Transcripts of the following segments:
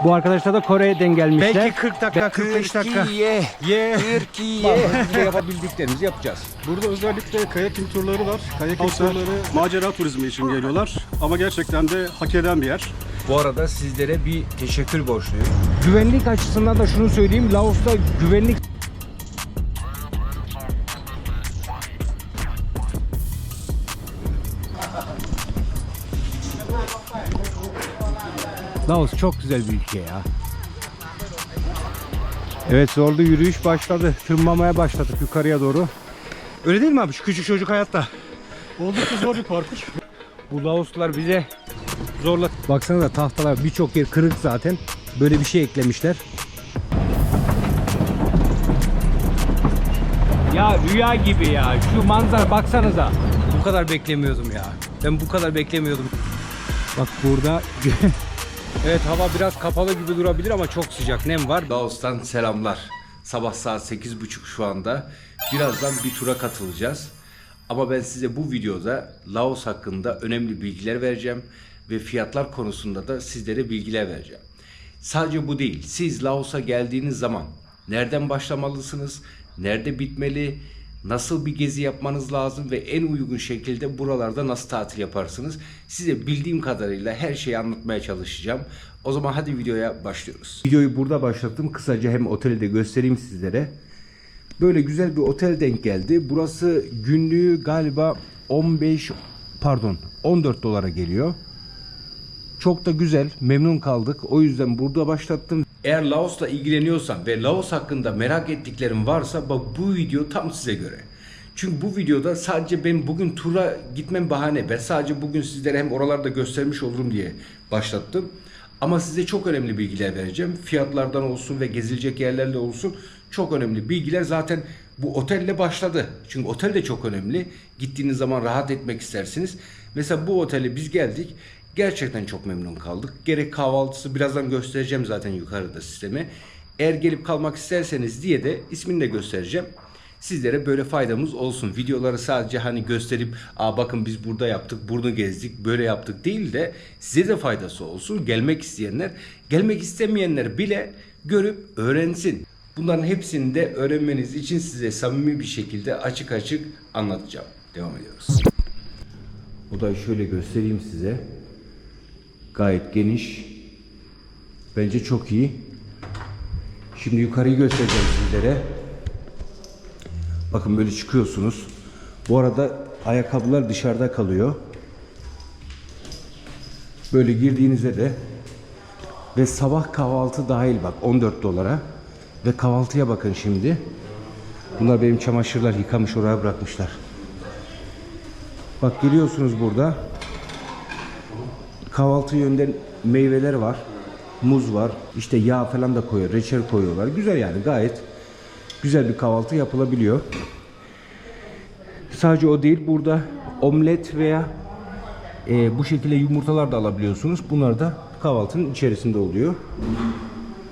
Bu arkadaşlar da Kore'den gelmişler. Belki 40 dakika, 45 dakika. Türkiye. Biz de yapabildiklerimizi yapacağız. Burada özellikle kayaking turları var. Kayaking turları macera turizmi için geliyorlar. Ama gerçekten de hak eden bir yer. Bu arada sizlere bir teşekkür borçluyum. Güvenlik açısından da şunu söyleyeyim. Laos'ta güvenlik Laos çok güzel bir ülke ya. Evet, zorlu yürüyüş başladı. Tırmanmaya başladık yukarıya doğru. Öyle değil mi abi? Şu küçük çocuk hayatta. Oldukça zor bir parkur. Bu Laoslular bize zorla. Baksanıza tahtalar birçok yer kırık zaten. Böyle bir şey eklemişler. Ya rüya gibi ya. Şu manzara baksanıza. Bu kadar beklemiyordum ya. Ben bu kadar beklemiyordum. Bak burada evet, hava biraz kapalı gibi durabilir ama çok sıcak, nem var. Laos'tan selamlar. Sabah saat 8:30 şu anda. Birazdan bir tura katılacağız. Ama ben size bu videoda Laos hakkında önemli bilgiler vereceğim. Ve fiyatlar konusunda da sizlere bilgiler vereceğim. Sadece bu değil. Siz Laos'a geldiğiniz zaman nereden başlamalısınız? Nerede bitmeli? Nasıl bir gezi yapmanız lazım ve en uygun şekilde buralarda nasıl tatil yaparsınız? Size bildiğim kadarıyla her şeyi anlatmaya çalışacağım. O zaman hadi videoya başlıyoruz. Videoyu burada başlattım. Kısaca hem oteli de göstereyim sizlere. Böyle güzel bir otel denk geldi. Burası günlüğü galiba 14 dolara geliyor. Çok da güzel, memnun kaldık. O yüzden burada başlattım. Eğer Laos'la ilgileniyorsan ve Laos hakkında merak ettiklerin varsa bak, bu video tam size göre. Çünkü bu videoda sadece ben bugün tura gitmem bahane. Ben sadece bugün sizlere hem oralarda göstermiş olurum diye başlattım. Ama size çok önemli bilgiler vereceğim. Fiyatlardan olsun ve gezilecek yerlerle olsun çok önemli bilgiler zaten bu otelle başladı. Çünkü otel de çok önemli. Gittiğiniz zaman rahat etmek istersiniz. Mesela bu otele biz geldik. Gerçekten çok memnun kaldık. Gerek kahvaltısı, birazdan göstereceğim zaten yukarıda sisteme. Eğer gelip kalmak isterseniz diye de ismini de göstereceğim. Sizlere böyle faydamız olsun. Videoları sadece hani gösterip bakın biz burada yaptık, bunu gezdik, böyle yaptık değil de size de faydası olsun. Gelmek isteyenler, gelmek istemeyenler bile görüp öğrensin. Bunların hepsini de öğrenmeniz için size samimi bir şekilde açık açık anlatacağım. Devam ediyoruz. Odayı şöyle göstereyim size. Gayet geniş. Bence çok iyi. Şimdi yukarıyı göstereceğim sizlere. Bakın böyle çıkıyorsunuz. Bu arada ayakkabılar dışarıda kalıyor. Böyle girdiğinizde de ve sabah kahvaltı dahil bak 14 dolara. Ve kahvaltıya bakın şimdi. Bunlar benim çamaşırlar, yıkamış oraya bırakmışlar. Bak geliyorsunuz burada. Kahvaltı yönden meyveler var. Muz var. İşte yağ falan da koyuyor. Reçel koyuyorlar. Güzel yani, gayet güzel bir kahvaltı yapılabiliyor. Sadece o değil. Burada omlet veya bu şekilde yumurtalar da alabiliyorsunuz. Bunlar da kahvaltının içerisinde oluyor.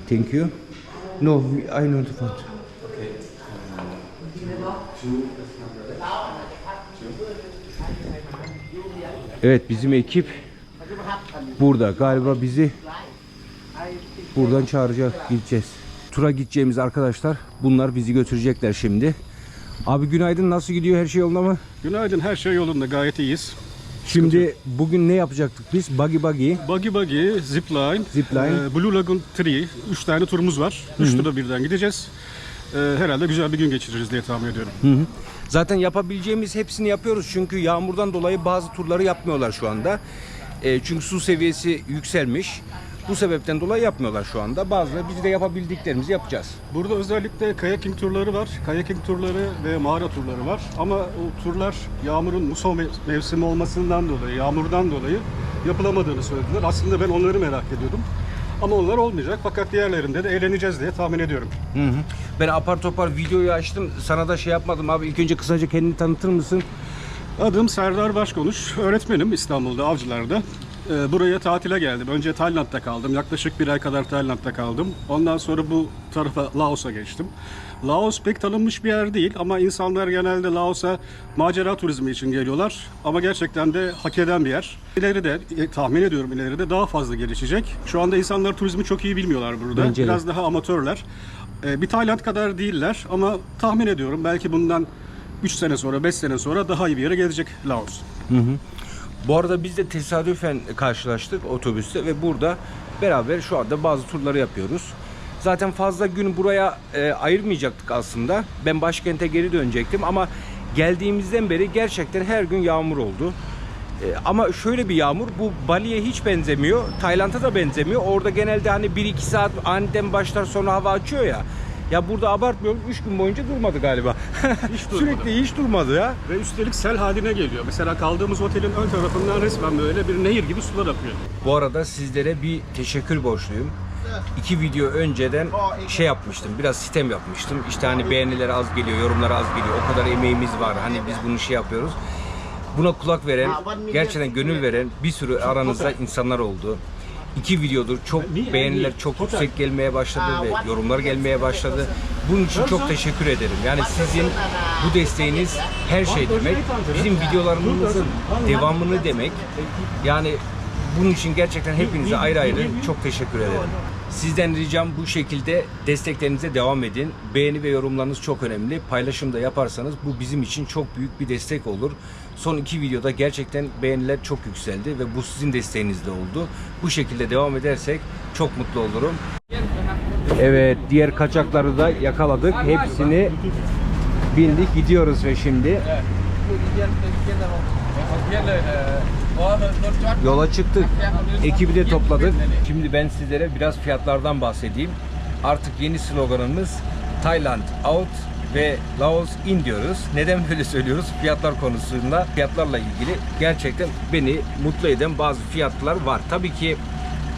Thank you. No, I know the font. Evet, bizim ekip burada. Galiba bizi buradan çağıracak, gideceğiz. Tura gideceğimiz arkadaşlar bunlar, bizi götürecekler şimdi. Abi günaydın, nasıl gidiyor, her şey yolunda mı? Günaydın, her şey yolunda, gayet iyiyiz. Şimdi bugün ne yapacaktık biz? Buggy. Buggy, zipline, Blue Lagoon 3, 3 tane turumuz var. 3 tura birden gideceğiz. Herhalde güzel bir gün geçiririz diye tahmin ediyorum. Zaten yapabileceğimiz hepsini yapıyoruz çünkü yağmurdan dolayı bazı turları yapmıyorlar şu anda. Çünkü su seviyesi yükselmiş. Bu sebepten dolayı yapmıyorlar şu anda. Bazıları, biz de yapabildiklerimizi yapacağız. Burada özellikle kayaking turları var. Kayaking turları ve mağara turları var. Ama o turlar yağmurun muson mevsimi olmasından dolayı, yağmurdan dolayı yapılamadığını söylediler. Aslında ben onları merak ediyordum. Ama onlar olmayacak. Fakat diğerlerinde de eğleneceğiz diye tahmin ediyorum. Ben apar topar videoyu açtım. Sana da şey yapmadım abi. İlk önce kısaca kendini tanıtır mısın? Adım Serdar Başkonuş. Öğretmenim İstanbul'da, Avcılar'da. buraya tatile geldim. Önce Tayland'da kaldım. Yaklaşık bir ay kadar Tayland'da kaldım. Ondan sonra bu tarafa Laos'a geçtim. Laos pek tanınmış bir yer değil ama insanlar genelde Laos'a macera turizmi için geliyorlar. Ama gerçekten de hak eden bir yer. İleride, tahmin ediyorum ileride daha fazla gelişecek. Şu anda insanlar turizmi çok iyi bilmiyorlar burada. Bence de. Biraz daha amatörler. Bir Tayland kadar değiller ama tahmin ediyorum belki bundan 3 sene sonra, 5 sene sonra daha iyi bir yere gelecek Laos. Bu arada biz de tesadüfen karşılaştık otobüste ve burada beraber şu anda bazı turları yapıyoruz. Zaten fazla gün buraya ayırmayacaktık aslında. Ben başkente geri dönecektim ama geldiğimizden beri gerçekten her gün yağmur oldu. Ama şöyle bir yağmur, bu Bali'ye hiç benzemiyor. Tayland'a da benzemiyor. Orada genelde hani 1-2 saat aniden başlar sonra hava açıyor ya. Ya burada abartmıyorum, 3 gün boyunca durmadı galiba. Sürekli hiç durmadı ya. Ve üstelik sel haline geliyor. Mesela kaldığımız otelin ön tarafından resmen böyle bir nehir gibi sular akıyor. Bu arada sizlere bir teşekkür borçluyum. 2 video önceden şey yapmıştım, biraz sitem yapmıştım. İşte hani beğeniler az geliyor, yorumlar az geliyor. O kadar emeğimiz var, hani biz bunu şey yapıyoruz. Buna kulak veren, gerçekten gönül veren bir sürü aranızda insanlar oldu. 2 videodur çok beğeniler çok yüksek gelmeye başladı ve yorumlar gelmeye başladı. Bunun için çok teşekkür ederim. Yani sizin bu desteğiniz her şey demek. Bizim videolarımızın devamını demek. Yani bunun için gerçekten hepinize ayrı ayrı çok teşekkür ederim. Sizden ricam bu şekilde desteklerinize devam edin. Beğeni ve yorumlarınız çok önemli. Paylaşım da yaparsanız bu bizim için çok büyük bir destek olur. Son 2 videoda gerçekten beğeniler çok yükseldi ve bu sizin desteğinizle oldu. Bu şekilde devam edersek çok mutlu olurum. Evet, diğer kaçakları da yakaladık. Hepsini bindik, gidiyoruz ve şimdi yola çıktık. Ekibi de topladık. Şimdi ben sizlere biraz fiyatlardan bahsedeyim. Artık yeni sloganımız Thailand out ve Laos in diyoruz. Neden böyle söylüyoruz? Fiyatlar konusunda, fiyatlarla ilgili gerçekten beni mutlu eden bazı fiyatlar var. Tabii ki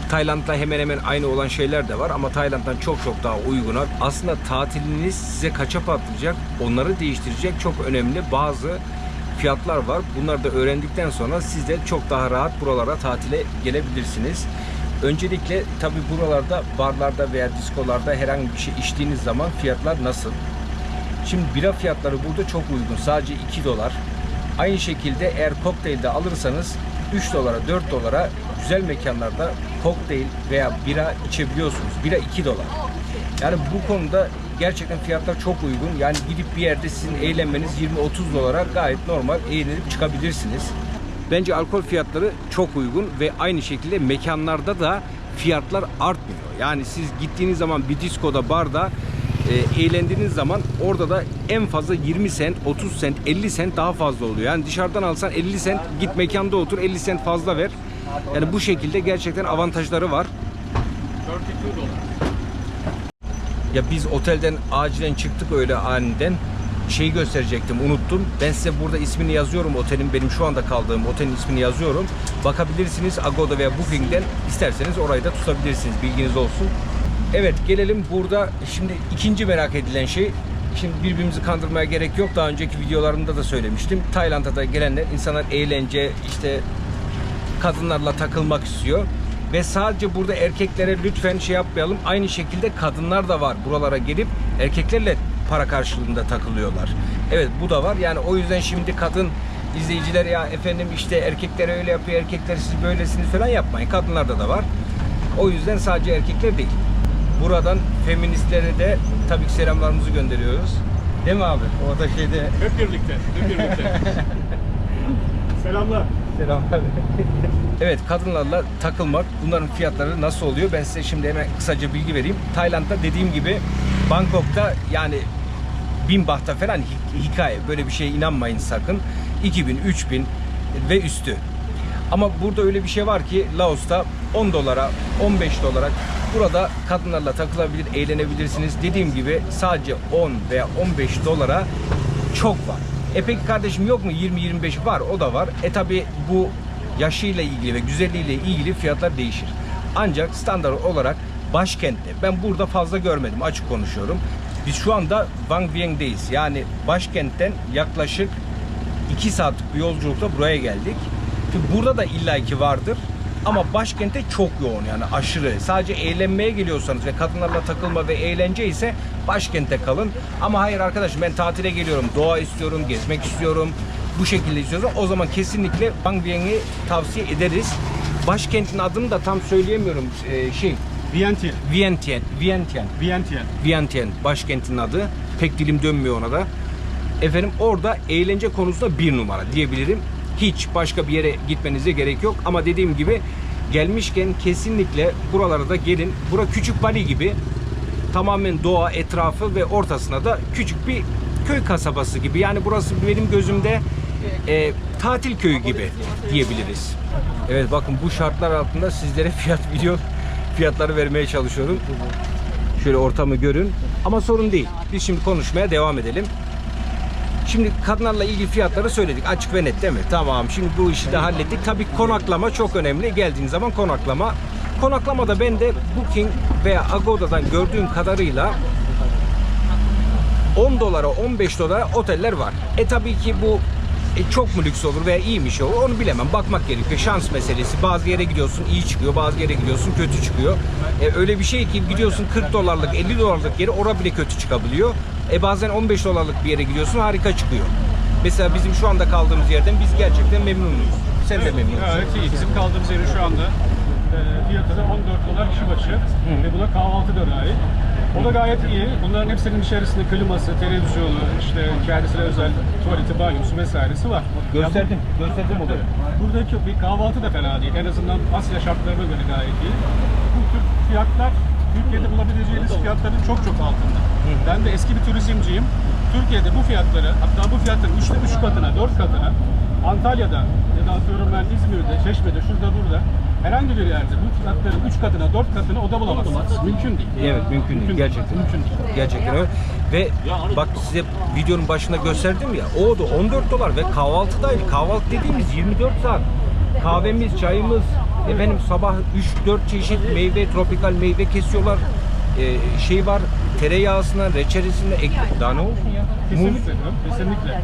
Tayland'la hemen hemen aynı olan şeyler de var ama Tayland'dan çok daha uyguna. Aslında tatiliniz size kaça patlayacak, onları değiştirecek çok önemli bazı fiyatlar var. Bunları da öğrendikten sonra siz de çok daha rahat buralara tatile gelebilirsiniz. Öncelikle tabii buralarda, barlarda veya diskolarda herhangi bir şey içtiğiniz zaman fiyatlar nasıl? Şimdi bira fiyatları burada çok uygun. Sadece $2. Aynı şekilde eğer kokteyl de alırsanız $3, $4 güzel mekanlarda kokteyl veya bira içebiliyorsunuz. Bira $2. Yani bu konuda gerçekten fiyatlar çok uygun. Yani gidip bir yerde sizin eğlenmeniz $20-30 gayet normal eğlenip çıkabilirsiniz. Bence alkol fiyatları çok uygun ve aynı şekilde mekanlarda da fiyatlar artmıyor. Yani siz gittiğiniz zaman bir diskoda, barda eğlendiğiniz zaman orada da en fazla 20 sent, 30 sent, 50 sent daha fazla oluyor. Yani dışarıdan alsan 50 sent, git mekanda otur 50 sent fazla ver. Yani bu şekilde gerçekten avantajları var. Ya biz otelden acilen çıktık öyle aniden. Şeyi gösterecektim, unuttum. Ben size burada ismini yazıyorum otelin. Benim şu anda kaldığım otelin ismini yazıyorum. Bakabilirsiniz Agoda veya Booking'den. İsterseniz orayı da tutabilirsiniz. Bilginiz olsun. Evet, gelelim burada. Şimdi ikinci merak edilen şey. Şimdi birbirimizi kandırmaya gerek yok. Daha önceki videolarımda da söylemiştim. Tayland'a da gelenler, insanlar eğlence, işte kadınlarla takılmak istiyor. Ve sadece burada erkeklere lütfen şey yapmayalım. Aynı şekilde kadınlar da var. Buralara gelip erkeklerle para karşılığında takılıyorlar. Evet, bu da var. Yani o yüzden şimdi kadın izleyiciler ya efendim işte erkekler öyle yapıyor, erkekler siz böylesiniz falan yapmayın. Kadınlarda da var. O yüzden sadece erkekler değil. Buradan feministlere de tabii ki selamlarımızı gönderiyoruz. Değil mi abi? O da şeyde... Hep birlikte. Selamlar. Selamlar. Evet, kadınlarla takılmak, bunların fiyatları nasıl oluyor? Ben size şimdi hemen kısaca bilgi vereyim. Tayland'da dediğim gibi Bangkok'ta yani 1000 bahta falan hikaye. Böyle bir şeye inanmayın sakın. 2000, 3000 ve üstü. Ama burada öyle bir şey var ki Laos'ta $10, $15 burada kadınlarla takılabilir, eğlenebilirsiniz. Dediğim gibi sadece 10 veya $15 çok var. Peki kardeşim yok mu 20-25 var, o da var. Tabi bu yaşıyla ilgili ve güzelliğiyle ilgili fiyatlar değişir. Ancak standart olarak başkentte ben burada fazla görmedim, açık konuşuyorum. Biz şu anda Vang Vieng'deyiz. Yani başkentten yaklaşık 2 saatlik bir yolculukla buraya geldik. Burada da illaki vardır. Ama başkente çok yoğun, yani aşırı. Sadece eğlenmeye geliyorsanız ve kadınlarla takılma ve eğlence ise başkente kalın. Ama hayır arkadaşım, ben tatile geliyorum, doğa istiyorum, gezmek istiyorum, bu şekilde istiyorsan o zaman kesinlikle Quang Bing'i tavsiye ederiz. Başkentin adını da tam söyleyemiyorum. Vientiane. Vientiane başkentin adı. Pek dilim dönmüyor ona da. Efendim orada eğlence konusunda bir numara diyebilirim. Hiç başka bir yere gitmenize gerek yok. Ama dediğim gibi gelmişken kesinlikle buralara da gelin. Bura küçük Bali gibi. Tamamen doğa etrafı ve ortasına da küçük bir köy kasabası gibi. Yani burası benim gözümde tatil köyü gibi diyebiliriz. Evet, bakın bu şartlar altında sizlere fiyatları vermeye çalışıyorum. Şöyle ortamı görün. Ama sorun değil. Biz şimdi konuşmaya devam edelim. Şimdi kadınlarla ilgili fiyatları söyledik. Açık ve net değil mi? Tamam. Şimdi bu işi de hallettik. Tabii konaklama çok önemli. Geldiğiniz zaman konaklama. Konaklamada ben de Booking veya Agoda'dan gördüğüm kadarıyla 10 dolara 15 dolara oteller var. Tabii ki bu çok mu lüks olur veya iyi bir şey olur onu bilemem. Bakmak gerekiyor. Şans meselesi. Bazı yere gidiyorsun iyi çıkıyor. Bazı yere gidiyorsun kötü çıkıyor. Öyle bir şey ki gidiyorsun 40 dolarlık 50 dolarlık yere orada bile kötü çıkabiliyor. Bazen 15 dolarlık bir yere gidiyorsun harika çıkıyor. Mesela bizim şu anda kaldığımız yerden biz gerçekten memnunuz. Sen de memnun musun? Evet iyi. Bizim kaldığımız yerin şu anda fiyatı da 14 dolar kişi başı ve buna kahvaltı da dahil. O da gayet iyi. Bunların hepsinin içerisinde kliması, televizyonu, işte kendisine özel tuvaleti, banyosu vesairesi var. Gösterdim odayı. Buradaki bir kahvaltı da fena değil. En azından Asya şartlarına göre gayet iyi. Bu tür fiyatlar Türkiye'de bulabileceğiniz fiyatların çok altında. Ben de eski bir turizmciyim. Türkiye'de bu fiyatları, hatta bu fiyatların 3 katına, 4 katına Antalya'da ya da atıyorum ben İzmir'de, Çeşme'de, şurada burada herhangi bir yerde bu fiyatların 3 katına, 4 katına oda bulamazsınız. Mümkün değil. Evet, mümkün değil. Gerçekten. Mümkün değil. Gerçekten öyle. Ve bak size videonun başında gösterdim ya, o da 14 dolar ve kahvaltı dahil. Kahvaltı dediğimiz 24 saat. Kahvemiz, çayımız, efendim sabah 3-4 çeşit meyve, tropikal meyve kesiyorlar. Şey var, tereyağısına, reçelesine daha ne olsun ya? Kesinlikle. Kesinlikle.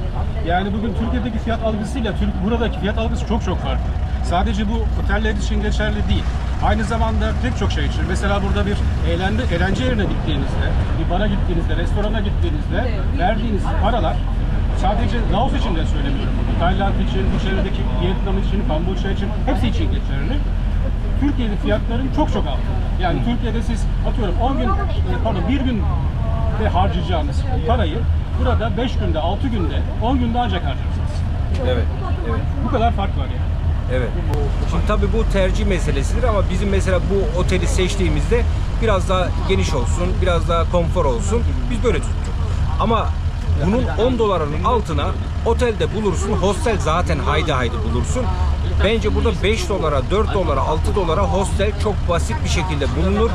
Yani bugün Türkiye'deki fiyat algısıyla buradaki fiyat algısı çok farklı. Sadece bu oteller için geçerli değil. Aynı zamanda pek çok şey için. Mesela burada bir eğlence yerine gittiğinizde, bir bara gittiğinizde, restorana gittiğinizde verdiğiniz paralar sadece Laos için de söylemiyorum. Tayland için, bu çevredeki Vietnam için, Kamboçya için hepsi için geçerli. Türkiye'de fiyatların çok altında. Yani Türkiye'de siz atıyorum 1 günde harcayacağınız parayı burada 5 günde, 6 günde, 10 günde ancak harcarsınız. Evet. Bu kadar fark var yani. Evet. Şimdi tabii bu tercih meselesidir ama bizim mesela bu oteli seçtiğimizde biraz daha geniş olsun, biraz daha konfor olsun. Biz böyle tuttuk. Ama bunun 10 doların altına otelde bulursun. Hostel zaten haydi bulursun. Bence burada 5 dolara, 4 dolara, 6 dolara hostel çok basit bir şekilde bulunur.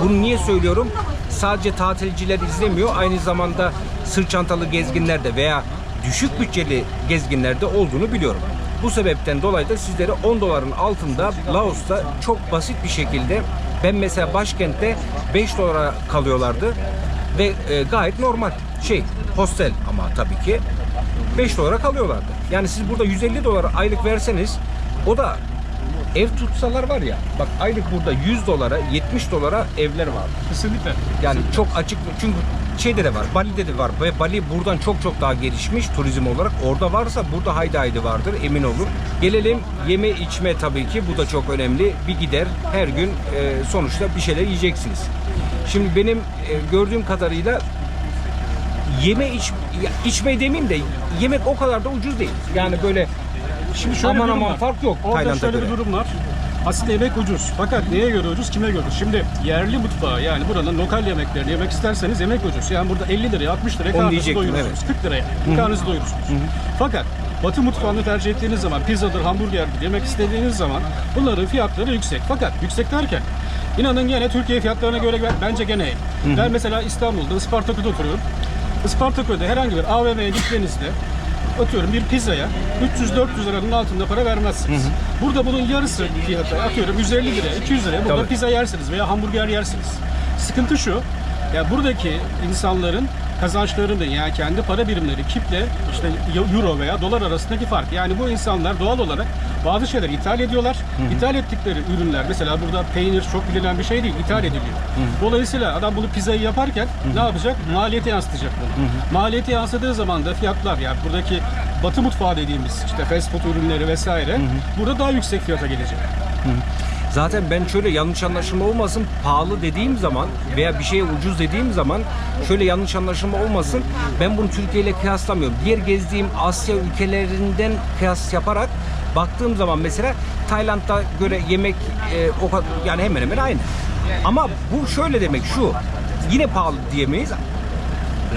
Bunu niye söylüyorum? Sadece tatilciler izlemiyor. Aynı zamanda sırt çantalı gezginlerde veya düşük bütçeli gezginlerde olduğunu biliyorum. Bu sebepten dolayı da sizlere 10 doların altında Laos'ta çok basit bir şekilde, ben mesela başkentte 5 dolara kalıyorlardı ve gayet normal hostel ama tabii ki 5 dolara kalıyorlardı. Yani siz burada 150 dolar aylık verseniz, o da ev tutsalar var ya, bak aylık burada 100 dolara 70 dolara evler var. Kesinlikle. Yani çok açık, çünkü şeyde de var, Bali'de de var ve Bali buradan çok daha gelişmiş turizm olarak. Orada varsa burada haydi vardır, emin olun. Gelelim yeme içme, tabii ki bu da çok önemli. Bir gider her gün sonuçta bir şeyler yiyeceksiniz. Şimdi benim gördüğüm kadarıyla içme demeyeyim de yemek o kadar da ucuz değil. Yani böyle şimdi şöyle aman fark yok. Orada şöyle bir durum var. Aslında yemek ucuz. Fakat neye göre ucuz, kime göre ucuz? Şimdi yerli mutfağı, yani buranın lokal yemeklerini yemek isterseniz yemek ucuz. Yani burada 50 liraya, 60 liraya karnınızı doyurursunuz. Evet. 40 liraya karnınızı doyurursunuz. Fakat Batı mutfağını tercih ettiğiniz zaman, pizzadır, hamburgerdir yemek istediğiniz zaman bunların fiyatları yüksek. Fakat yüksek derken inanın gene Türkiye fiyatlarına göre bence gene iyi. Ben mesela İstanbul'da Isparta'da oturuyorum. Isparta'da herhangi bir AVM'ye gittiğinizde atıyorum bir pizzaya 300-400 liranın altında para vermezsiniz. Burada bunun yarısı fiyatı, atıyorum 150 liraya, 200 liraya burada pizza yersiniz veya hamburger yersiniz. Sıkıntı şu, ya buradaki insanların kazançlarının yani kendi para birimleri kiple işte euro veya dolar arasındaki fark. Yani bu insanlar doğal olarak bazı şeyler ithal ediyorlar. İthal ettikleri ürünler mesela burada peynir çok bilinen bir şey değil, ithal ediliyor. Dolayısıyla adam bunu pizzayı yaparken ne yapacak? Maliyeti yansıtacak bunu. Maliyeti yansıdığı zaman da fiyatlar yani buradaki Batı mutfağı dediğimiz işte fast food ürünleri vesaire burada daha yüksek fiyata gelecek. Zaten ben şöyle yanlış anlaşılma olmasın, pahalı dediğim zaman veya bir şeye ucuz dediğim zaman şöyle yanlış anlaşılma olmasın, ben bunu Türkiye ile kıyaslamıyorum. Diğer gezdiğim Asya ülkelerinden kıyas yaparak baktığım zaman mesela Tayland'a göre yemek o kadar yani hemen hemen aynı. Ama bu şöyle demek şu, yine pahalı diyemeyiz.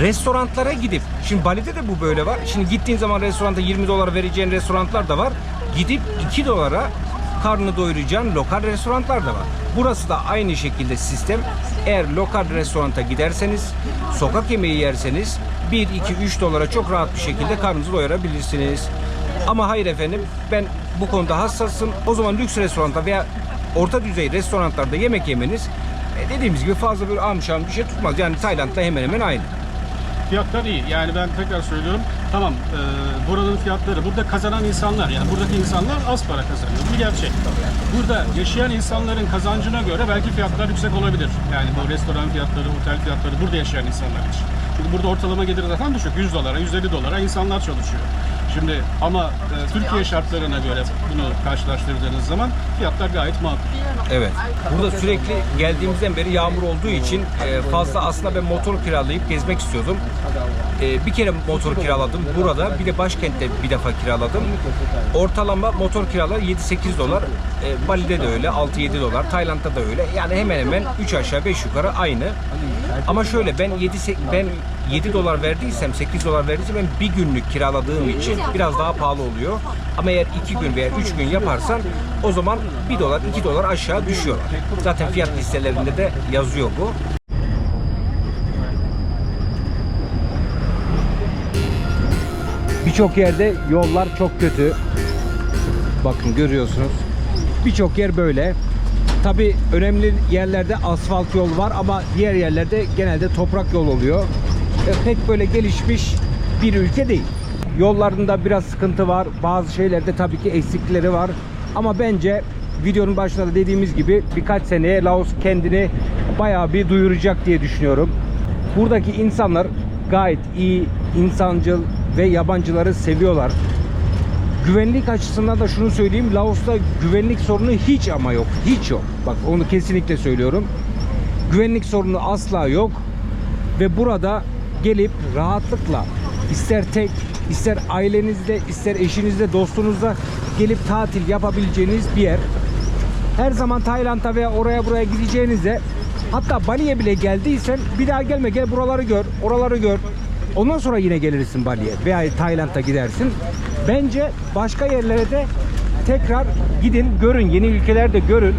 Restoranlara gidip, şimdi Bali'de de bu böyle var. Şimdi gittiğin zaman restoranda 20 dolar vereceğin restoranlar da var. Gidip 2 dolara karnını doyuracağın lokal restoranlar da var. Burası da aynı şekilde sistem. Eğer lokal restoranta giderseniz, sokak yemeği yerseniz 1, 2, 3 dolara çok rahat bir şekilde karnınızı doyurabilirsiniz. Ama hayır efendim, ben bu konuda hassasım. O zaman lüks restoranda veya orta düzey restoranlarda yemek yemeniz dediğimiz gibi fazla bir amşan bir şey tutmaz. Yani Tayland'da hemen hemen aynı. Fiyatlar iyi. Yani ben tekrar söylüyorum. Tamam buranın fiyatları, burada kazanan insanlar yani buradaki insanlar az para kazanıyor. Bu gerçek. Burada yaşayan insanların kazancına göre belki fiyatlar yüksek olabilir. Yani bu restoran fiyatları, otel fiyatları burada yaşayan insanlar için. Çünkü burada ortalama gelir zaten düşük. 100 dolara, 150 dolara insanlar çalışıyor. Şimdi ama Türkiye şartlarına göre bunu karşılaştırdığınız zaman fiyatlar gayet makul. Evet. Burada sürekli geldiğimizden beri yağmur olduğu için fazla aslında ben motor kiralayıp gezmek istiyordum. Bir kere motor kiraladım burada. Bir de başkentte bir defa kiraladım. Ortalama motor kiralar 7-8 dolar. Bali'de de öyle 6-7 dolar. Tayland'da da öyle. Yani hemen hemen 3 aşağı 5 yukarı aynı. Ama şöyle ben 7 dolar verdiysem 8 dolar verdiysem ben bir günlük kiraladığım için biraz daha pahalı oluyor. Ama eğer 2 gün veya 3 gün yaparsan o zaman 1 dolar 2 dolar aşağı düşüyor. Zaten fiyat listelerinde de yazıyor bu. Birçok yerde yollar çok kötü. Bakın görüyorsunuz. Birçok yer böyle. Tabii önemli yerlerde asfalt yol var ama diğer yerlerde genelde toprak yol oluyor. Pek böyle gelişmiş bir ülke değil. Yollarında biraz sıkıntı var. Bazı şeylerde tabii ki eksikleri var. Ama bence videonun başında da dediğimiz gibi birkaç seneye Laos kendini bayağı bir duyuracak diye düşünüyorum. Buradaki insanlar gayet iyi, insancıl ve yabancıları seviyorlar. Güvenlik açısından da şunu söyleyeyim. Laos'ta güvenlik sorunu hiç ama yok. Hiç yok. Bak onu kesinlikle söylüyorum. Güvenlik sorunu asla yok. Ve burada gelip rahatlıkla ister tek, ister ailenizle, ister eşinizle, dostunuzla gelip tatil yapabileceğiniz bir yer. Her zaman Tayland'a veya oraya buraya gideceğinizde, hatta Bali'ye bile geldiysen bir daha gelme, gel buraları gör, oraları gör. Ondan sonra yine gelirsin Bali'ye veya Tayland'a gidersin. Bence başka yerlere de tekrar gidin, görün, yeni ülkelerde görün.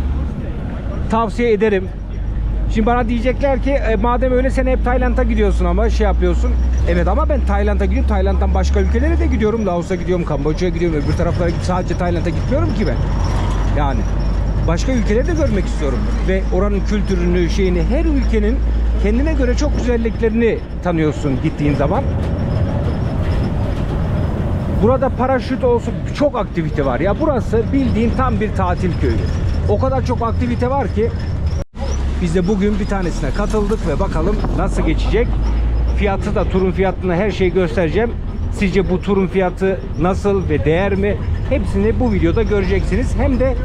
Tavsiye ederim. Şimdi bana diyecekler ki madem öyle sen hep Tayland'a gidiyorsun ama şey yapıyorsun. Evet ama ben Tayland'a gidiyorum. Tayland'dan başka ülkelere de gidiyorum. Laos'a gidiyorum, Kamboçya'ya gidiyorum. Öbür taraflara sadece Tayland'a gitmiyorum ki ben. Yani başka ülkeleri de görmek istiyorum. Ve oranın kültürünü, şeyini, her ülkenin kendine göre çok güzelliklerini tanıyorsun gittiğin zaman. Burada paraşüt olsun, çok aktivite var. Ya burası bildiğin tam bir tatil köyü. O kadar çok aktivite var ki biz de bugün bir tanesine katıldık ve bakalım nasıl geçecek. Fiyatı da, turun fiyatını, her şeyi göstereceğim. Sizce bu turun fiyatı nasıl ve değer mi? Hepsini bu videoda göreceksiniz. Hem de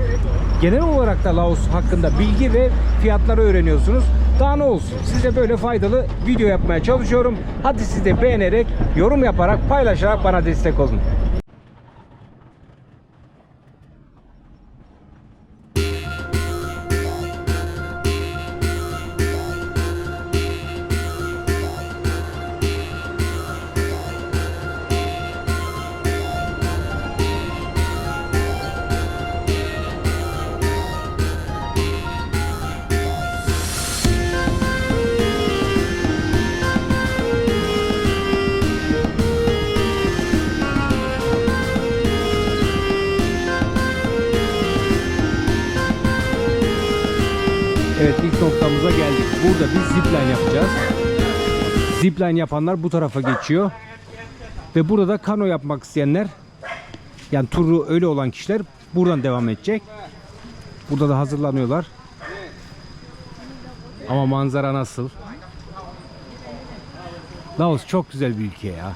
genel olarak da Laos hakkında bilgi ve fiyatları öğreniyorsunuz. Daha ne olsun? Size böyle faydalı video yapmaya çalışıyorum. Hadi siz de beğenerek, yorum yaparak, paylaşarak bana destek olun. Evet, ilk noktamıza geldik. Burada biz zipline yapacağız. Zipline yapanlar bu tarafa geçiyor. Ve burada da kano yapmak isteyenler, yani turu öyle olan kişiler buradan devam edecek. Burada da hazırlanıyorlar. Ama manzara nasıl? Laos çok güzel bir ülke ya.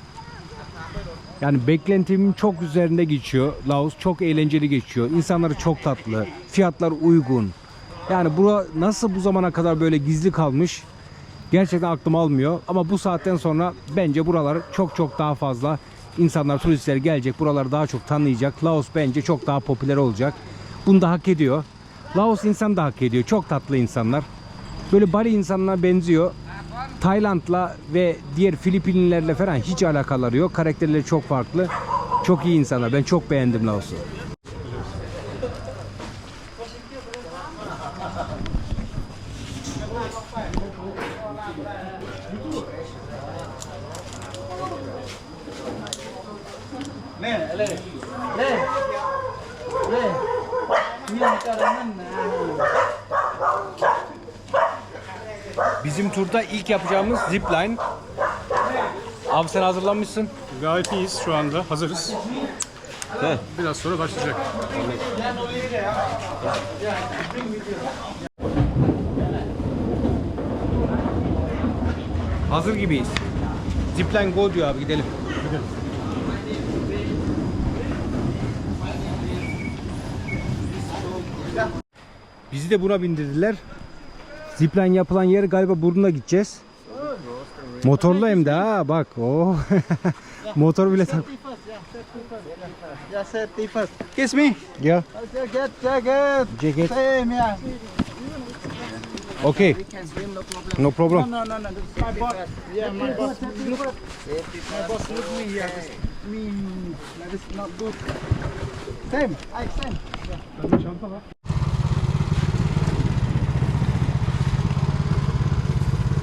Yani beklentimin çok üzerinde geçiyor. Laos çok eğlenceli geçiyor. İnsanları çok tatlı. Fiyatlar uygun. Yani bura nasıl bu zamana kadar böyle gizli kalmış? Gerçekten aklım almıyor. Ama bu saatten sonra bence buralar çok daha fazla insanlar, turistler gelecek. Buraları daha çok tanıyacak. Laos bence çok daha popüler olacak. Bunu da hak ediyor. Laos insan da hak ediyor. Çok tatlı insanlar. Böyle Bali insanına benziyor. Tayland'la ve diğer Filipinlilerle falan hiç alakaları yok. Karakterleri çok farklı. Çok iyi insanlar. Ben çok beğendim Laos'u. Bizim turda ilk yapacağımız zipline. Abi sen hazırlanmışsın. Gayet iyiyiz şu anda. Hazırız. Biraz sonra başlayacak. Hazır gibiyiz. Zipline go diyor abi, gidelim. Bizi de buna bindirdiler. Zipline yapılan yer galiba burnuna gideceğiz. Motorlu hem de ha bak. Oh. Motor bile tak. Yeah, safety first. Kiss me. Ya. Jacket. Ceket. Same, yeah. Okay. We can swim, no problem. No problem. No. This is my boss. Yeah, my boss. My boss look me here. Me. That is not good. Same. Same. Bende çanta var.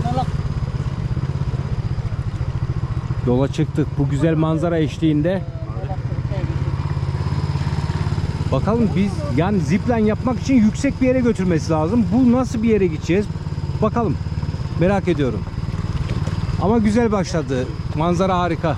No lock. Yola çıktık bu güzel manzara eşliğinde. Bakalım biz, yani zipline yapmak için yüksek bir yere götürmesi lazım. Bu nasıl bir yere gideceğiz? Bakalım. Merak ediyorum. Ama güzel başladı. Manzara harika.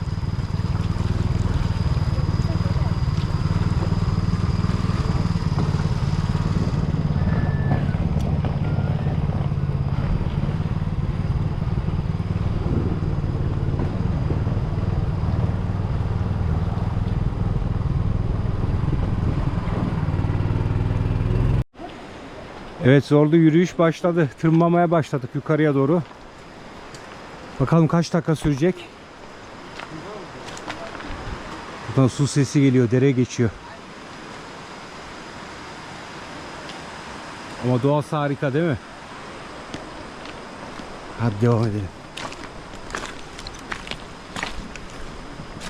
Evet, zorlu yürüyüş başladı. Tırmanmaya başladık yukarıya doğru. Bakalım kaç dakika sürecek. Buradan su sesi geliyor. Dere geçiyor. Ama doğası harika değil mi? Hadi devam edelim.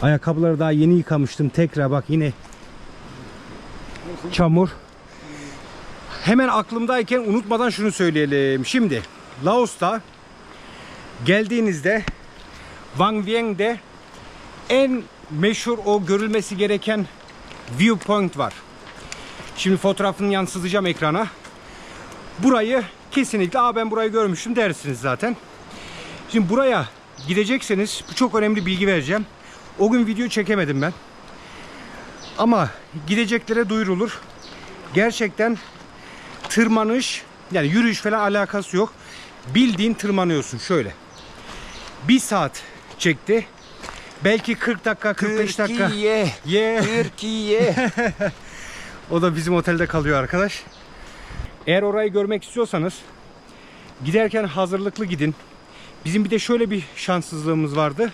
Ayakkabıları daha yeni yıkamıştım. Tekrar bak yine çamur. Hemen aklımdayken unutmadan şunu söyleyelim. Şimdi Laos'ta geldiğinizde Vang Vieng'de en meşhur o görülmesi gereken viewpoint var. Şimdi fotoğrafını yansıtacağım ekrana. Burayı kesinlikle ben burayı görmüştüm dersiniz zaten. Şimdi buraya gidecekseniz bu çok önemli bilgi vereceğim. O gün video çekemedim ben. Ama gideceklere duyurulur. Gerçekten tırmanış, yani yürüyüş falan alakası yok. Bildiğin tırmanıyorsun şöyle. 1 saat çekti. Belki 40 dakika, 45 dakika. Türkiye. O da bizim otelde kalıyor arkadaş. Eğer orayı görmek istiyorsanız giderken hazırlıklı gidin. Bizim bir de şöyle bir şanssızlığımız vardı.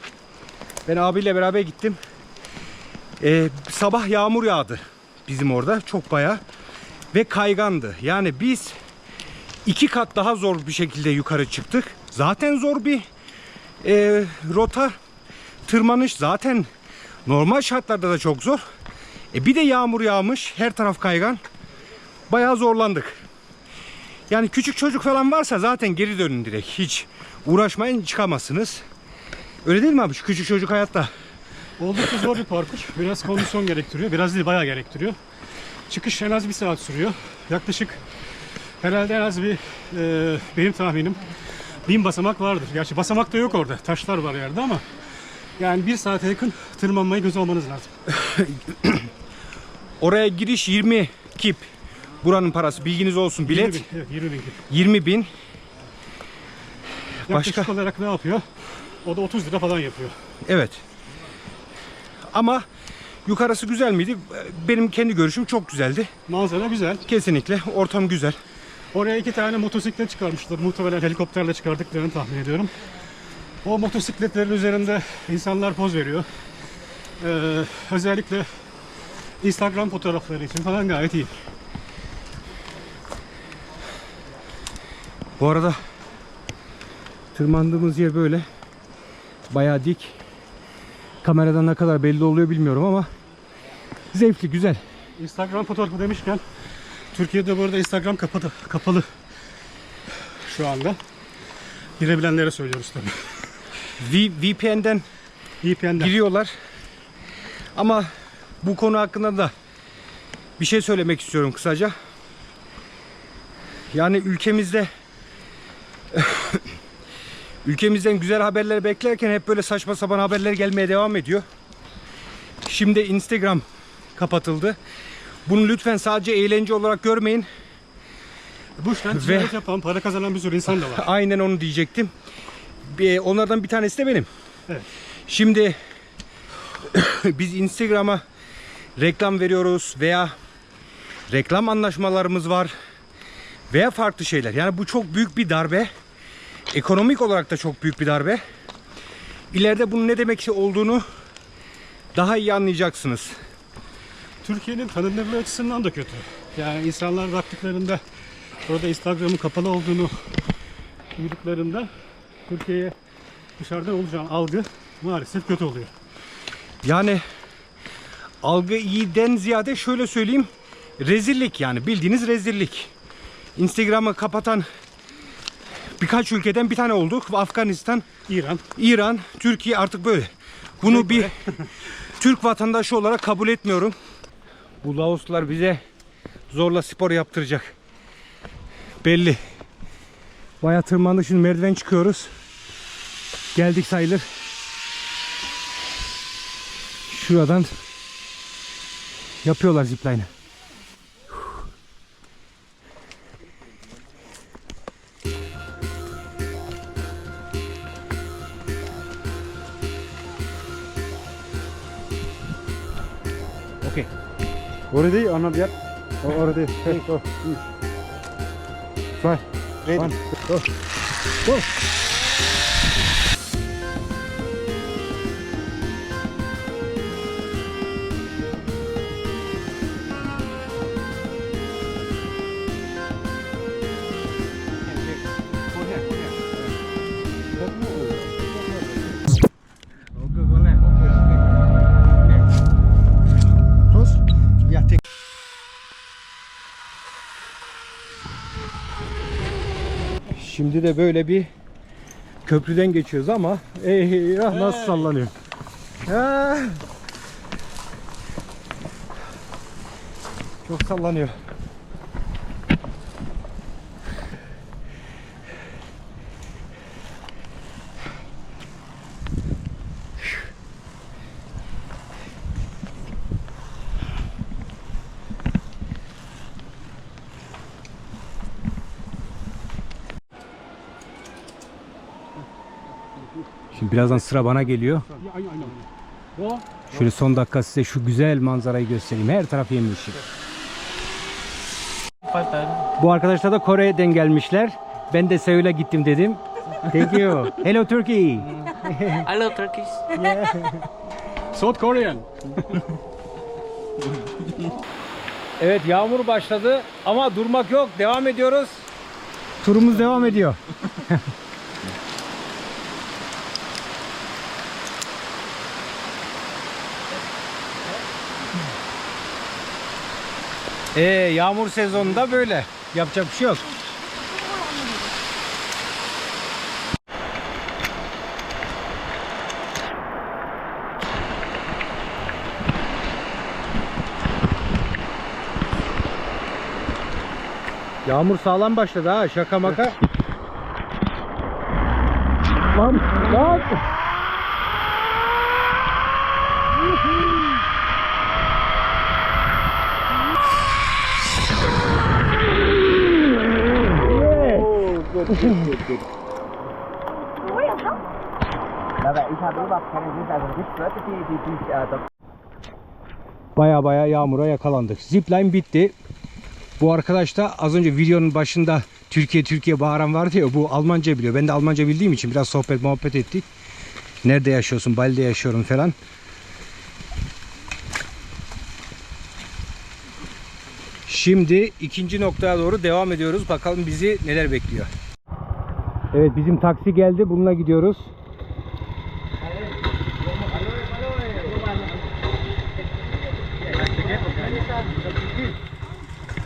Ben abiyle beraber gittim. Sabah yağmur yağdı bizim orada. Çok bayağı. Ve kaygandı. Yani biz 2 kat daha zor bir şekilde yukarı çıktık. Zaten zor bir rota. Tırmanış zaten normal şartlarda da çok zor. Bir de yağmur yağmış. Her taraf kaygan. Bayağı zorlandık. Yani küçük çocuk falan varsa zaten geri dönün direkt. Hiç uğraşmayın, çıkamazsınız. Öyle değil mi abi? Şu küçük çocuk hayatta. Oldukça zor bir parkur. Biraz kondisyon gerektiriyor. Biraz değil, bayağı gerektiriyor. Çıkış en az 1 saat sürüyor. Yaklaşık herhalde en az bir benim tahminim 1000 basamak vardır. Gerçi basamak da yok orada. Taşlar var yerde ama yani 1 saate yakın tırmanmayı göze almanız lazım. Oraya giriş 20 kip. Buranın parası bilginiz olsun. Bilet 20.000, evet, 20.000. 20.000. Yaklaşık Başka? olarak ne yapıyor? O da 30 lira falan yapıyor. Evet. Ama yukarısı güzel miydi? Benim kendi görüşüm çok güzeldi. Manzara güzel. Kesinlikle. Ortam güzel. Oraya 2 tane motosiklet çıkarmışlar. Muhtemelen helikopterle çıkardıklarını tahmin ediyorum. O motosikletlerin üzerinde insanlar poz veriyor. Özellikle Instagram fotoğrafları için falan gayet iyi. Bu arada tırmandığımız yer böyle. Bayağı dik. Kameradan ne kadar belli oluyor bilmiyorum ama zevkli, güzel. Instagram fotoğrafı demişken Türkiye'de bu arada Instagram kapalı şu anda. Girebilenlere söylüyoruz tabii. VPN'den VPN'den. giriyorlar. Ama bu konu hakkında da bir şey söylemek istiyorum kısaca. Yani ülkemizden güzel haberler beklerken hep böyle saçma sapan haberler gelmeye devam ediyor. Şimdi Instagram kapatıldı. Bunu lütfen sadece eğlence olarak görmeyin. Bu işten ticaret yapan, para kazanan bir sürü insan da var. Aynen onu diyecektim. Onlardan bir tanesi de benim. Evet. Şimdi biz Instagram'a reklam veriyoruz veya reklam anlaşmalarımız var veya farklı şeyler. Yani bu çok büyük bir darbe. Ekonomik olarak da çok büyük bir darbe. İleride bunun ne demek olduğunu daha iyi anlayacaksınız. Türkiye'nin tanınırlığı açısından da kötü. Yani insanlar baktıklarında orada Instagram'ın kapalı olduğunu duyduklarında Türkiye'ye dışarıdan olacağın algı maalesef kötü oluyor. Yani algı iyiden ziyade şöyle söyleyeyim, rezillik, yani bildiğiniz rezillik. Instagram'ı kapatan birkaç ülkeden bir tane olduk. Afganistan, İran, Türkiye artık böyle. Bunu bir Türk vatandaşı olarak kabul etmiyorum. Bu Laoslular bize zorla spor yaptıracak. Belli. Bayağı tırmandık, şimdi merdiven çıkıyoruz. Geldik sayılır. Şuradan yapıyorlar zipline'ı. Okay. Ready or not yet? Already. Okay, go. Try. Ready. One, go. Go. Şimdi de böyle bir köprüden geçiyoruz ama eyvah nasıl sallanıyor. Ah. Çok sallanıyor. Şimdi birazdan sıra bana geliyor. Şöyle son dakika size şu güzel manzarayı göstereyim. Her taraf yemyeşil. Bu arkadaşlar da Kore'den gelmişler. Ben de Seul'e gittim dedim. Thank you. Hello Turkey. Hello Turkish. South Korean. Evet, yağmur başladı ama durmak yok. Devam ediyoruz. Turumuz devam ediyor. Yağmur sezonunda böyle. Yapacak bir şey yok. Yağmur sağlam başladı ha, şaka maka. Tamam. Lan. Baya yağmura yakalandık. Zipline bitti. Bu arkadaş da az önce videonun başında Türkiye bağıran vardı ya, bu Almanca biliyor. Ben de Almanca bildiğim için biraz sohbet muhabbet ettik. Nerede yaşıyorsun? Bali'de yaşıyorum falan. Şimdi ikinci noktaya doğru devam ediyoruz. Bakalım bizi neler bekliyor. Evet, bizim taksi geldi. Bununla gidiyoruz.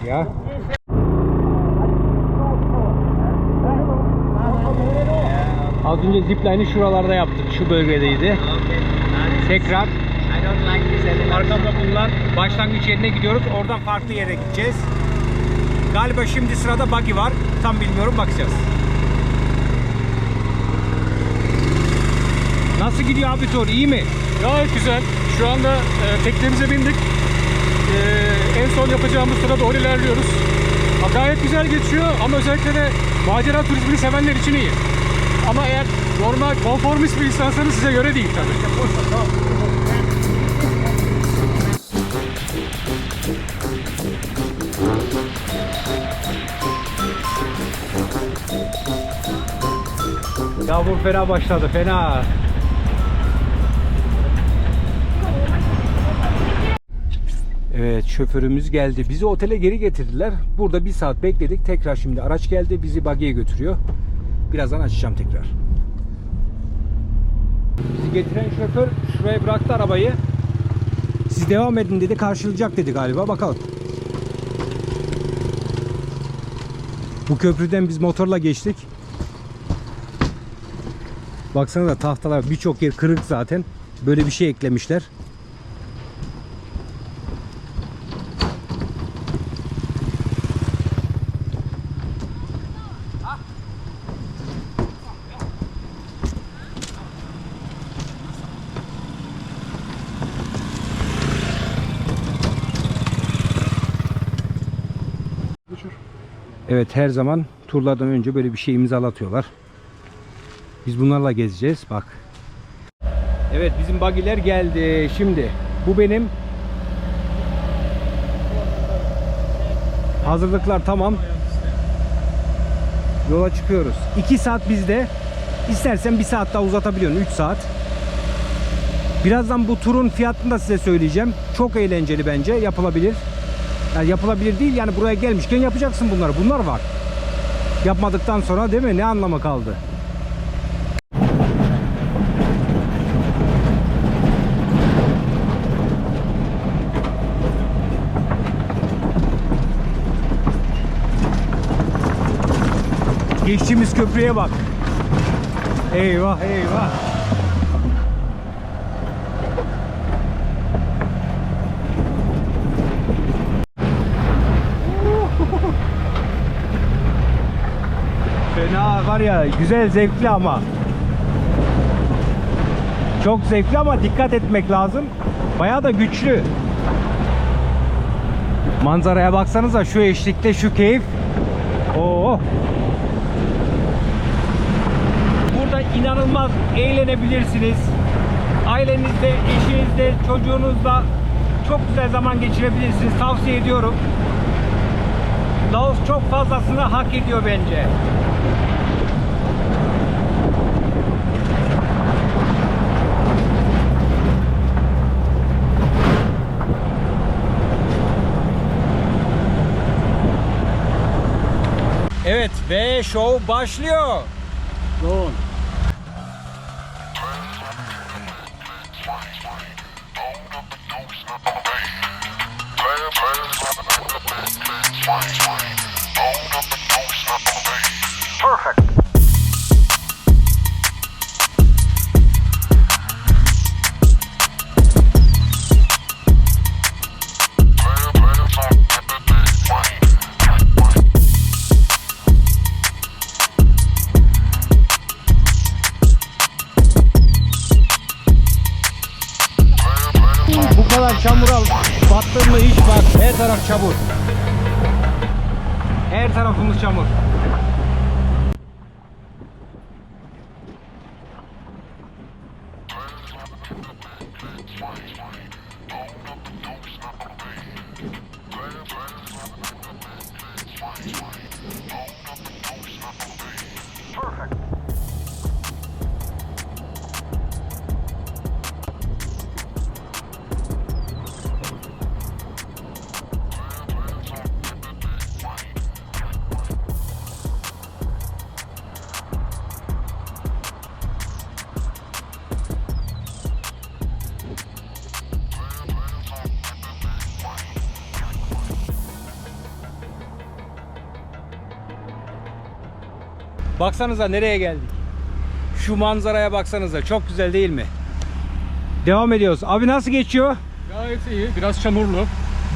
Ya. Az önce zipline'i şuralarda yaptık. Şu bölgedeydi. Tekrar arkamda bulunan başlangıç yerine gidiyoruz. Oradan farklı yere gideceğiz. Galiba şimdi sırada buggy var. Tam bilmiyorum, bakacağız. Nasıl gidiyor abi tur? İyi mi? Gayet güzel. Şu anda teknemize bindik. En son yapacağımız tura doğru ilerliyoruz. Gayet güzel geçiyor ama özellikle de macera turizmini sevenler için iyi. Ama eğer normal konformist bir insansanız size göre değil tabii. Yağmur fena başladı, fena. Evet, şoförümüz geldi. Bizi otele geri getirdiler. Burada bir saat bekledik. Tekrar şimdi araç geldi. Bizi buggy'ye götürüyor. Birazdan açacağım tekrar. Bizi getiren şoför şuraya bıraktı arabayı. Siz devam edin dedi. Karşılayacak dedi galiba. Bakalım. Bu köprüden biz motorla geçtik. Baksanıza, tahtalar birçok yer kırık zaten. Böyle bir şey eklemişler. Evet, her zaman turlardan önce böyle bir şey imzalatıyorlar. Biz bunlarla gezeceğiz. Bak. Evet, bizim buggy'ler geldi. Şimdi bu benim. Hazırlıklar tamam. Yola çıkıyoruz. 2 saat bizde. İstersen 1 saat daha uzatabiliyorsun. 3 saat. Birazdan bu turun fiyatını da size söyleyeceğim. Çok eğlenceli bence. Yapılabilir. Yani yapılabilir değil. Yani buraya gelmişken yapacaksın bunları. Bunlar var. Yapmadıktan sonra değil mi? Ne anlamı kaldı? Geçtiğimiz köprüye bak. Eyvah eyvah. Fena var ya, güzel, zevkli ama. Çok zevkli ama dikkat etmek lazım. Bayağı da güçlü. Manzaraya baksanıza, şu eşlikte şu keyif. Oo. Burada inanılmaz eğlenebilirsiniz. Ailenizle, eşinizle, çocuğunuzla çok güzel zaman geçirebilirsiniz. Tavsiye ediyorum. Laos çok fazlasını hak ediyor bence. Evet ve show başlıyor. Yoğun. Perfect. Şu çamura battın mı hiç bak, her taraf çamur. Her tarafımız çamur. Baksanıza nereye geldik. Şu manzaraya baksanıza, çok güzel değil mi? Devam ediyoruz. Abi nasıl geçiyor? Gayet iyi. Biraz çamurlu.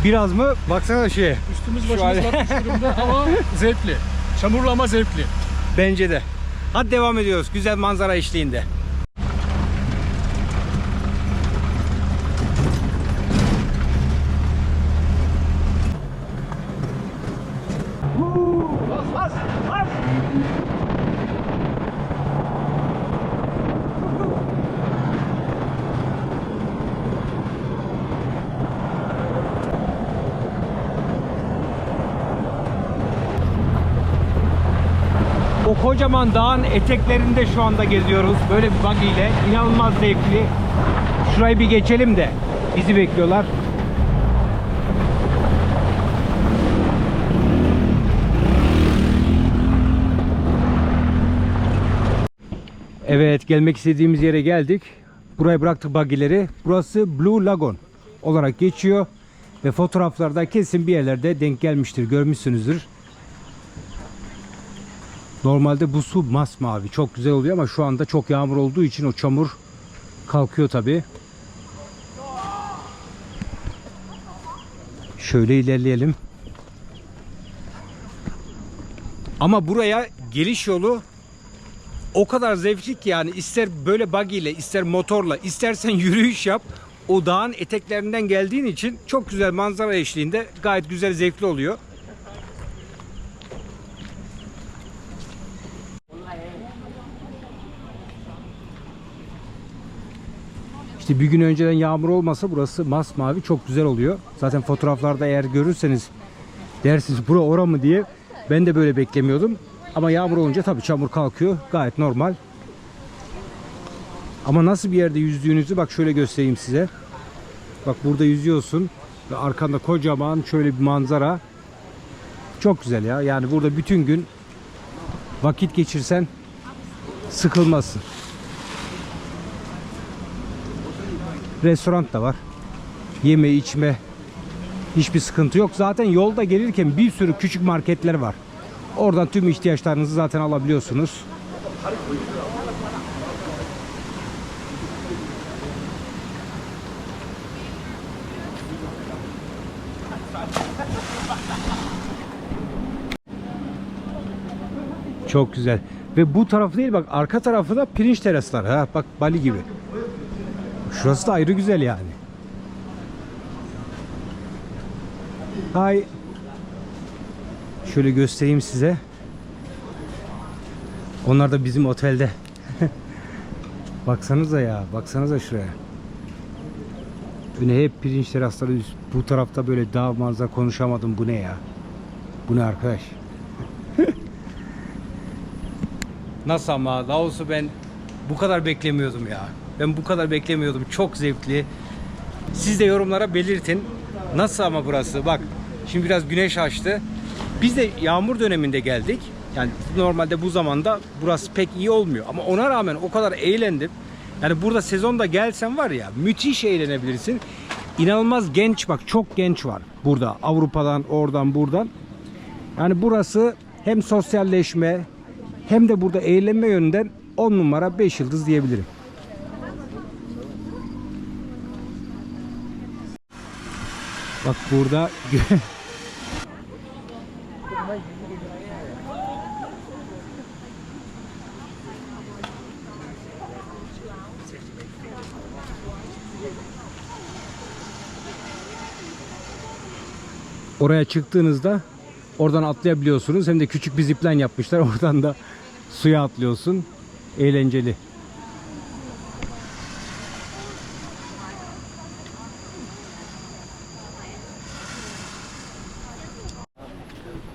Biraz mı? Baksana şeye. Üstümüz Şu başımız hale. batmış durumda ama zevkli. Çamurlu ama zevkli. Bence de. Hadi devam ediyoruz. Güzel manzara eşliğinde. O kocaman dağın eteklerinde şu anda geziyoruz. Böyle bir buggy ile. İnanılmaz zevkli. Şurayı bir geçelim de. Bizi bekliyorlar. Evet, gelmek istediğimiz yere geldik. Buraya bıraktık buggy'leri. Burası Blue Lagoon olarak geçiyor. Ve fotoğraflarda kesin bir yerlerde denk gelmiştir. Görmüşsünüzdür. Normalde bu su masmavi, çok güzel oluyor ama şu anda çok yağmur olduğu için o çamur kalkıyor tabi. Şöyle ilerleyelim. Ama buraya geliş yolu o kadar zevkli ki, yani ister böyle buggy ile, ister motorla, istersen yürüyüş yap. O dağın eteklerinden geldiğin için çok güzel manzara eşliğinde gayet güzel, zevkli oluyor. İşte bir gün önceden yağmur olmasa burası masmavi, çok güzel oluyor. Zaten fotoğraflarda eğer görürseniz dersiniz bura ora mı diye. Ben de böyle beklemiyordum. Ama yağmur olunca tabii çamur kalkıyor. Gayet normal. Ama nasıl bir yerde yüzdüğünüzü bak şöyle göstereyim size. Bak burada yüzüyorsun ve arkanda kocaman şöyle bir manzara. Çok güzel ya. Yani burada bütün gün vakit geçirsen sıkılmazsın. Restoran da var. Yeme içme hiçbir sıkıntı yok. Zaten yolda gelirken bir sürü küçük marketler var. Oradan tüm ihtiyaçlarınızı zaten alabiliyorsunuz. Çok güzel. Ve bu tarafı değil bak, arka tarafı da pirinç terasları. Ha bak, Bali gibi. Şurası da ayrı güzel yani. Hay. Şöyle göstereyim size. Onlar da bizim otelde. Baksanıza ya, baksanıza şuraya. Öne hep pirinç terasları, bu tarafta böyle dağ manzara, konuşamadım. Bu ne ya? Bu ne arkadaş? Nasıl ama Laos'u ben bu kadar beklemiyordum ya. Ben bu kadar beklemiyordum. Çok zevkli. Siz de yorumlara belirtin. Nasıl ama burası? Bak şimdi biraz güneş açtı. Biz de yağmur döneminde geldik. Yani normalde bu zamanda burası pek iyi olmuyor. Ama ona rağmen o kadar eğlendim. Yani burada sezonda gelsen var ya, müthiş eğlenebilirsin. İnanılmaz genç, bak çok genç var burada. Avrupa'dan, oradan, buradan. Yani burası hem sosyalleşme hem de burada eğlenme yönünden 10 numara 5 yıldız diyebilirim. Bak burada Oraya çıktığınızda oradan atlayabiliyorsunuz. Hem de küçük bir zipline yapmışlar. Oradan da suya atlıyorsun. Eğlenceli.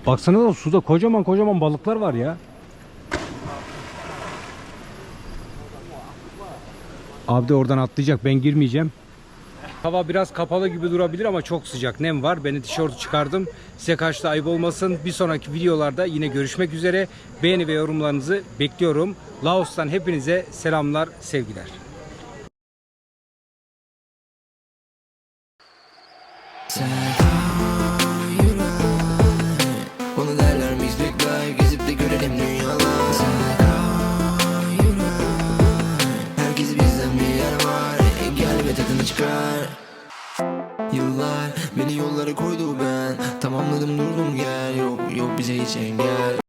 Baksana da suda kocaman kocaman balıklar var ya. Abi de oradan atlayacak. Ben girmeyeceğim. Hava biraz kapalı gibi durabilir ama çok sıcak. Nem var. Ben de tişörtü çıkardım. Size karşı da ayıp olmasın. Bir sonraki videolarda yine görüşmek üzere. Beğeni ve yorumlarınızı bekliyorum. Laos'tan hepinize selamlar, sevgiler. Bana derler biz bekler, gezip de görelim dünyalar. Herkes bizden bir yer var, gel ve tadını çıkar. Yıllar beni yollara koydu, ben tamamladım durdum gel. Yok yok bize hiç engel.